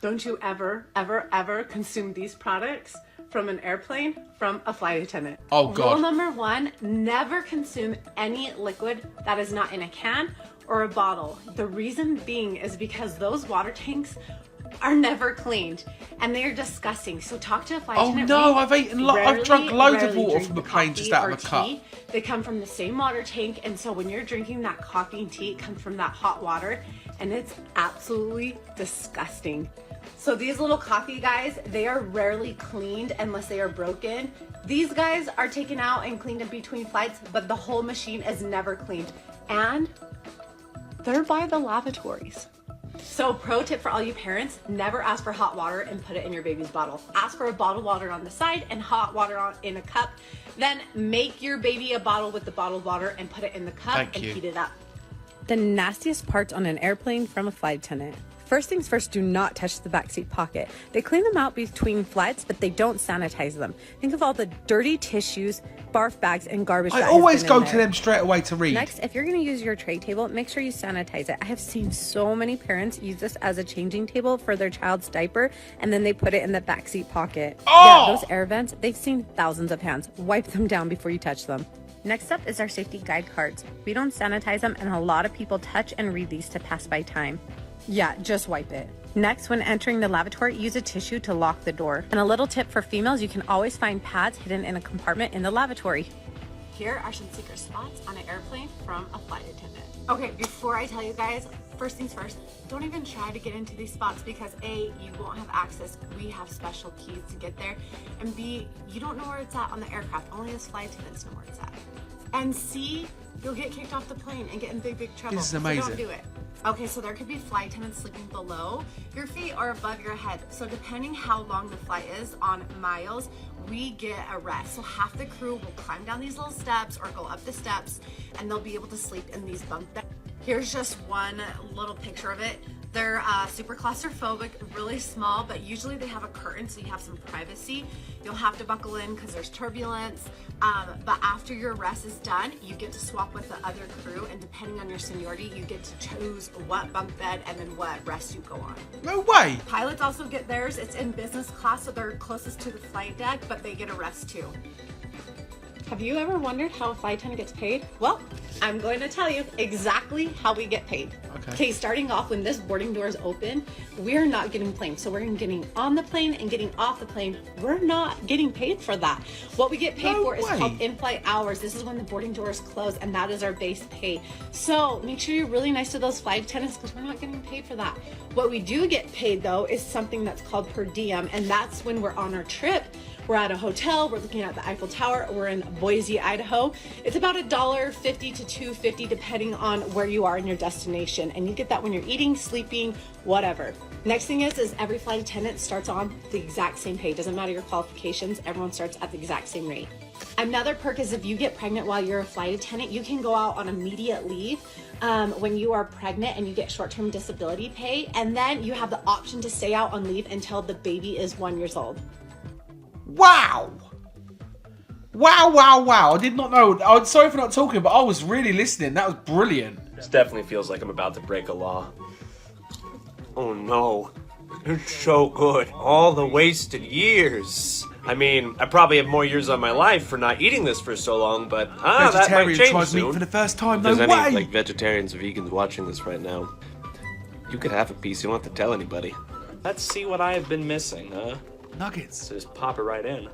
Don't you ever, ever, ever consume these products from an airplane from a flight attendant. Oh, God. Rule number 1, never consume any liquid that is not in a can or a bottle. The reason being is because those water tanks are never cleaned and they are disgusting. So talk to a flight attendant. No, I've drunk loads of water from the plane just out of a cup. They come from the same water tank, and so when you're drinking that coffee and tea, it comes from that hot water, and it's absolutely disgusting. So these little coffee guys, they are rarely cleaned unless they are broken. These guys are taken out and cleaned in between flights, but the whole machine is never cleaned. And they're by the lavatories. So pro tip for all you parents, never ask for hot water and put it in your baby's bottle. Ask for a bottled water on the side and hot water in a cup. Then make your baby a bottle with the bottled water and put it in the cup and heat it up. The nastiest parts on an airplane from a flight attendant. First things first, do not touch the backseat pocket. They clean them out between flights, but they don't sanitize them. Think of all the dirty tissues, barf bags, and garbage. I always go to them straight away to read. Next, if you're going to use your tray table, make sure you sanitize it. I have seen so many parents use this as a changing table for their child's diaper, and then they put it in the backseat pocket. Oh! Yeah, those air vents, they've seen thousands of hands. Wipe them down before you touch them. Next up is our safety guide cards. We don't sanitize them, and a lot of people touch and read these to pass by time. Yeah, just wipe it. Next, when entering the lavatory, use a tissue to lock the door. And a little tip for females, you can always find pads hidden in a compartment in the lavatory. Here are some secret spots on an airplane from a flight attendant. Okay, before I tell you guys, first things first, don't even try to get into these spots because A, you won't have access. We have special keys to get there. And B, you don't know where it's at on the aircraft. Only us flight attendants know where it's at. And C, you'll get kicked off the plane and get in big trouble. This is amazing. So don't do it. Okay, so there could be flight attendants sleeping below your feet or above your head. So depending how long the flight is on miles, we get a rest. So half the crew will climb down these little steps or go up the steps, and they'll be able to sleep in these bunk beds. Here's just one little picture of it. They're super claustrophobic, really small, but usually they have a curtain so you have some privacy. You'll have to buckle in because there's turbulence. But after your rest is done, you get to swap with the other crew, and depending on your seniority, you get to choose what bunk bed and then what rest you go on. No way! Pilots also get theirs. It's in business class, so they're closest to the flight deck, but they get a rest too. Have you ever wondered how a flight attendant gets paid? Well, I'm going to tell you exactly how we get paid. Okay, starting off, when this boarding door is open, we're not getting paid. So we're getting on the plane and getting off the plane. We're not getting paid for that. What we get paid for is called in-flight hours. This is when the boarding door is closed, and that is our base pay. So make sure you're really nice to those flight attendants because we're not getting paid for that. What we do get paid, though, is something that's called per diem, and that's when we're on our trip. We're at a hotel, we're looking at the Eiffel Tower, we're in Boise, Idaho. It's about $1.50 to $2.50 depending on where you are in your destination. And you get that when you're eating, sleeping, whatever. Next thing is every flight attendant starts on the exact same pay. Doesn't matter your qualifications, everyone starts at the exact same rate. Another perk is if you get pregnant while you're a flight attendant, you can go out on immediate leave when you are pregnant and you get short-term disability pay. And then you have the option to stay out on leave until the baby is 1 year old. Wow! Wow. I did not know. I'm sorry for not talking, but I was really listening. That was brilliant. This definitely feels like I'm about to break a law. Oh no. It's so good. All the wasted years. I mean, I probably have more years on my life for not eating this for so long, but that might change tries soon. meat for the first time. If No there's way! any vegetarians or vegans watching this right now, you could have a piece. You don't have to tell anybody. Let's see what I have been missing, huh? Nuggets. So just pop it right in.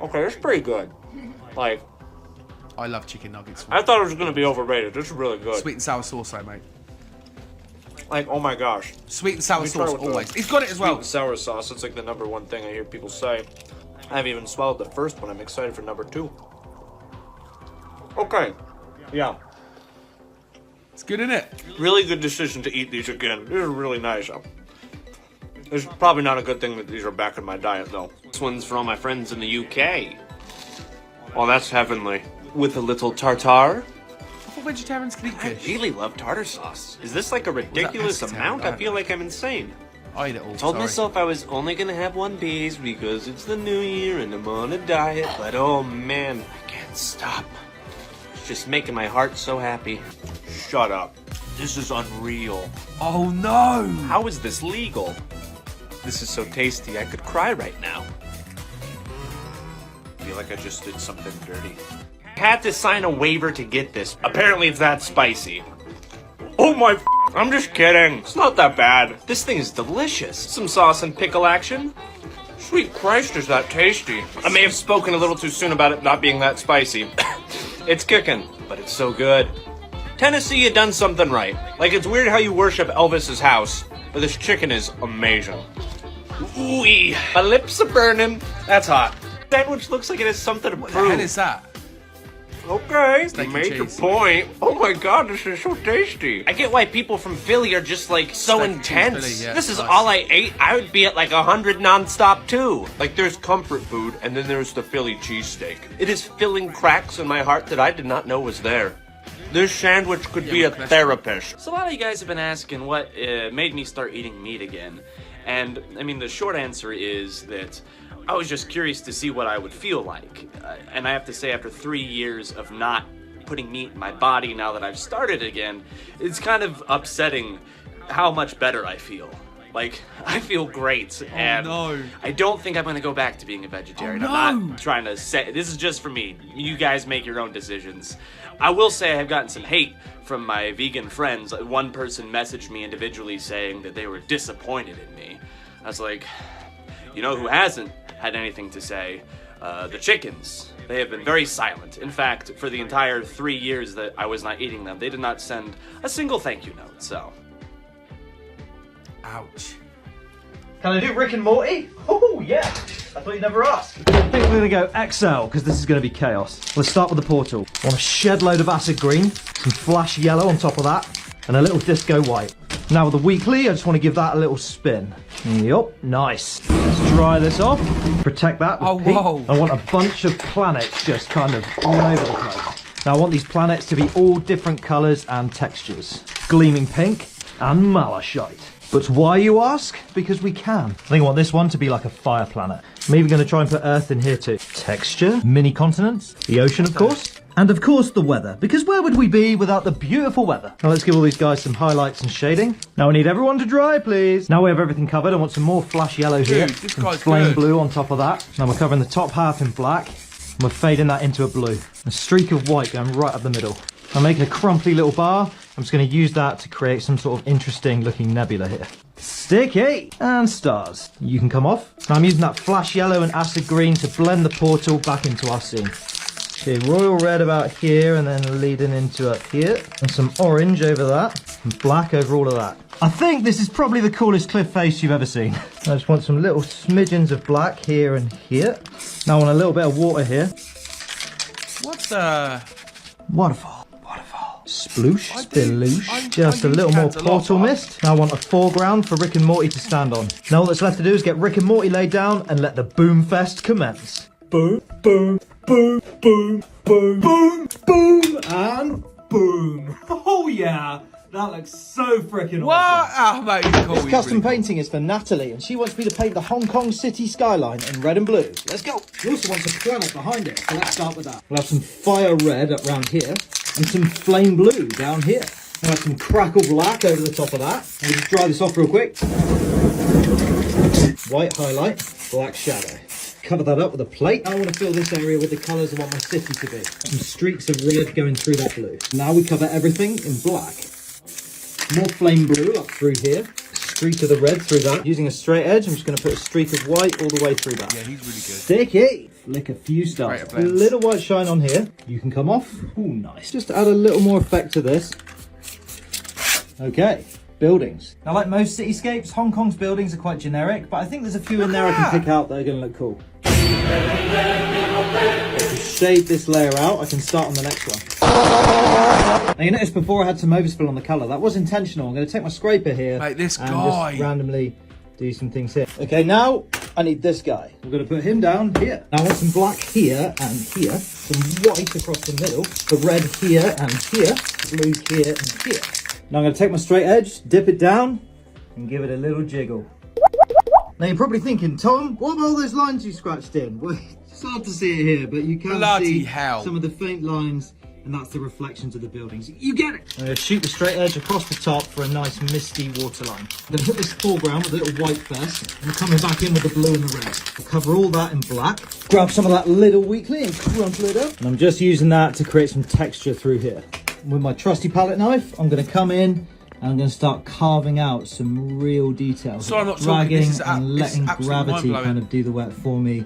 Okay, it's pretty good. Like, I love chicken nuggets. I thought it was gonna be overrated. This is really good. Sweet and sour sauce, though, mate. Like, oh my gosh. Sweet and sour sauce, always. He's got it as well. Sweet and sour sauce. It's like the #1 thing I hear people say. I haven't even swallowed the first one. I'm excited for #2. Okay. Yeah. It's good, isn't it? Really good decision to eat these again. These are really nice. It's probably not a good thing that these are back in my diet, though. This one's for all my friends in the UK. Oh, that's heavenly. With a little tartare. I thought vegetarians could eat I fish. really love tartar sauce. Is this like a ridiculous amount? I feel like I'm insane. I eat it all. Told myself I was only gonna have one piece because it's the new year and I'm on a diet, but oh man, I can't stop. It's just making my heart so happy. Shut up. This is unreal. Oh no! How is this legal? This is so tasty, I could cry right now. I feel like I just did something dirty. I had to sign a waiver to get this. Apparently it's that spicy. Oh my I'm just kidding. It's not that bad. This thing is delicious. Some sauce and pickle action. Sweet Christ, is that tasty. I may have spoken a little too soon about it not being that spicy. It's kicking, but it's so good. Tennessee, you done something right. Like, it's weird how you worship Elvis's house, but this chicken is amazing. Ooh, my lips are burning. That's hot. Sandwich looks like it has something to prove. What the hell is that? Okay, Steak you and made your cheese. point. Oh my god, this is so tasty. I get why people from Philly are just like so Steak and cheese intense. Philly, yeah, This is nice. all I ate. I would be at like 100 nonstop too. Like there's comfort food and then there's the Philly cheesesteak. It is filling cracks in my heart that I did not know was there. This sandwich could be a my cholesterol. therapist. So a lot of you guys have been asking what made me start eating meat again. And I mean, the short answer is that I was just curious to see what I would feel like. And I have to say, after 3 years of not putting meat in my body, now that I've started again, it's kind of upsetting how much better I feel. Like, I feel great, and no. I don't think I'm gonna go back to being a vegetarian. Oh, I'm no. not trying to say, this is just for me. You guys make your own decisions. I will say I have gotten some hate from my vegan friends. One person messaged me individually saying that they were disappointed in me. I was like, you know who hasn't had anything to say? The chickens. They have been very silent. In fact, for the entire 3 years that I was not eating them, they did not send a single thank you note, so. Ouch. Can I do Rick and Morty? Oh, yeah. I thought you'd never ask. I think we're going to go XL, because this is going to be chaos. Let's start with the portal. I want a shed load of acid green, some flash yellow on top of that, and a little disco white. Now with the weekly, I just want to give that a little spin. Yup, nice. Let's dry this off. Protect that with pink. whoa. I want a bunch of planets just kind of all over the place. Now I want these planets to be all different colours and textures. Gleaming pink and malachite. But why, you ask? Because we can. I think I want this one to be like a fire planet. I'm even going to try and put Earth in here too. Texture, mini continents, the ocean of course, and of course the weather. Because where would we be without the beautiful weather? Now let's give all these guys some highlights and shading. Now I need everyone to dry, please. Now we have everything covered. I want some more flash yellow here. Dude, this some guy's flame good. blue on top of that. Now we're covering the top half in black. And we're fading that into a blue. A streak of white going right up the middle. I'm making a crumply little bar. I'm just going to use that to create some sort of interesting looking nebula here. Sticky! And stars. You can come off. Now I'm using that flash yellow and acid green to blend the portal back into our scene. Okay, royal red about here and then leading into up here. And some orange over that. And black over all of that. I think this is probably the coolest cliff face you've ever seen. I just want some little smidgens of black here and here. Now I want a little bit of water here. What the? Waterfall. Sploosh, I do- spiloosh. I Just a use little more cans a lot, portal but- mist. Now I want a foreground for Rick and Morty to stand on. Now all that's left to do is get Rick and Morty laid down and let the boom fest commence. Boom, boom, boom, boom, boom, boom, boom, and boom. Oh yeah, that looks so freaking What? awesome. Oh, mate, he's cool. This he's custom really cool. painting is for Natalie, and she wants me to paint the Hong Kong city skyline in red and blue. Let's go. She also wants a planet behind it, so let's start with that. We'll have some fire red up round here, and some flame blue down here. We'll have some crackle black over the top of that. And we'll just dry this off real quick. White highlight, black shadow. Cover that up with a plate. I want to fill this area with the colours I want my city to be. Some streaks of red going through that blue. Now we cover everything in black. More flame blue up through here. Streak of the red through that. Using a straight edge, I'm just going to put a streak of white all the way through that. Yeah, he's really good. Sticky! Flick a few stars. Great A blends. little white shine on here. You can come off. Ooh, nice. Just add a little more effect to this. Okay, buildings. Now, like most cityscapes, Hong Kong's buildings are quite generic, but I think there's a few in there I can pick out that are going to look cool. To shade this layer out, I can start on the next one. Now you notice before I had some overspill on the colour. That was intentional. I'm going to take my scraper here Mate, this and guy. just randomly do some things here. Okay, now I need this guy. We're going to put him down here. Now I want some black here and here, some white across the middle, the red here and here, blue here and here. Now I'm going to take my straight edge, dip it down, and give it a little jiggle. Now you're probably thinking, Tom, what about all those lines you scratched in? Well, it's hard to see it here, but you can Bloody see hell. some of the faint lines and that's the reflections of the buildings. You get it? I'm going to shoot the straight edge across the top for a nice misty waterline. I'm going to hit this foreground with a little white first, and coming back in with the blue and the red. I'll cover all that in black. Grab some of that little weekly and crumple it up. And I'm just using that to create some texture through here. With my trusty palette knife, I'm going to come in and I'm going to start carving out some real details. Sorry, I'm not dragging talking. This is and letting absolutely gravity mind-blowing. kind of do the work for me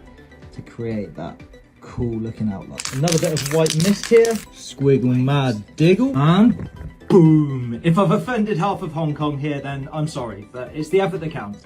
to create that cool looking outline. Another bit of white mist here. Squiggle mad diggle. And boom. If I've offended half of Hong Kong here, then I'm sorry, but it's the effort that counts.